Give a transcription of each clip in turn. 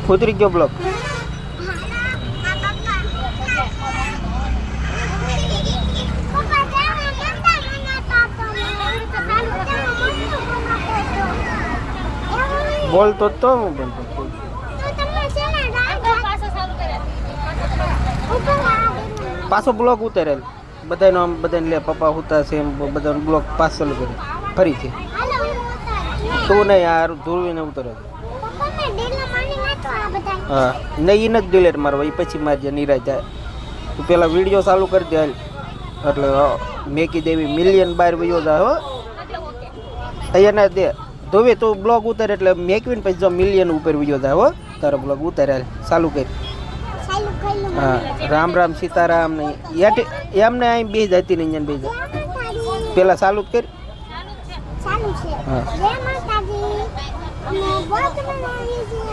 ઉતરી ગયો બ્લોક. બોલતો તો હું બનતો પાછો બ્લોક ઉતારેલ બધાનો આમ બધાને લે પપ્પા હુતા છે એમ બધાનો બ્લોક પાછો કરે ફરીથી તું નહીં યાર ધૂળવીને ઉતરે હા નહીં એ નથી ડિલેટ મારવા એ પછી મારજે નિરાજ જાય તું પેલા વિડીયો ચાલુ કરી દે એટલે મેકી દેવી મિલિયન બાર વિડીયો જાય હો અહીંયા ના દે ધોવે તું બ્લોગ ઉતારે એટલે મેકવીને પછી જો મિલિયન ઉપર વિડીયો જાય હો તારો બ્લોગ ઉતારે ચાલુ કરી હા રામ રામ સીતારામ ને એમને અહીં બે જતી નહીં બે જાય પેલા ચાલુ જ કરી હા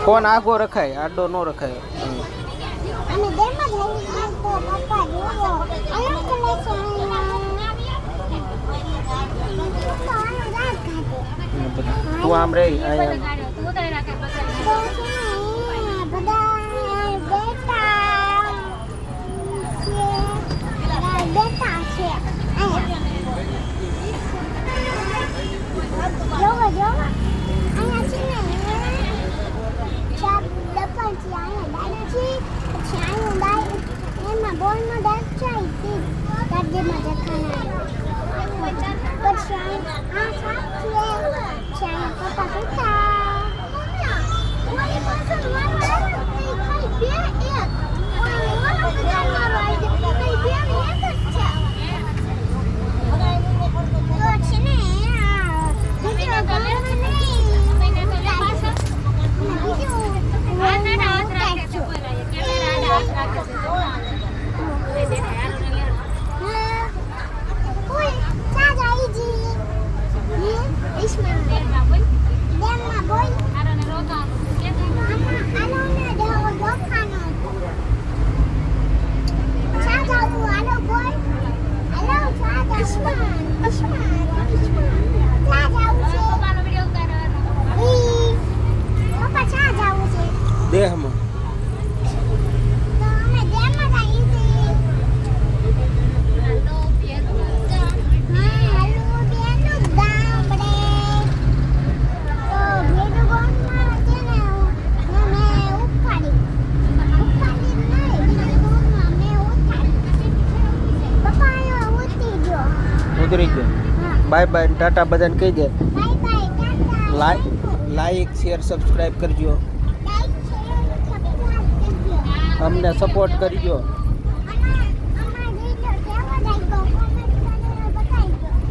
ફોન આખો રખાય આડો ન રખાય તું આમ રહી દેહમાં ઉતરી ગયો બાય બાય ટાટા બધાને કહી દે લાઈક શેર સબસ્ક્રાઈબ કરજો અમને સપોર્ટ કરજો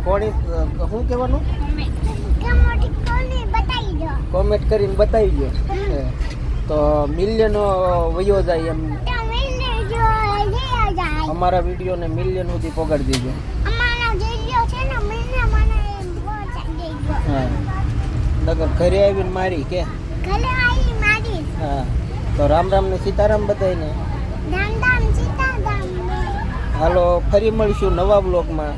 કોણી શું કહેવાનું કોમેન્ટ કરીને બતાવી દો તો મિલિયન વયો જાય એમ અમારા વિડીયોને મિલિયન સુધી પગાડી દેજો હા નગર ઘરે આવીને મારી કે હા તો રામ રામ ને સીતારામ બધાને હાલો ફરી મળીશું નવા બ્લોગમાં.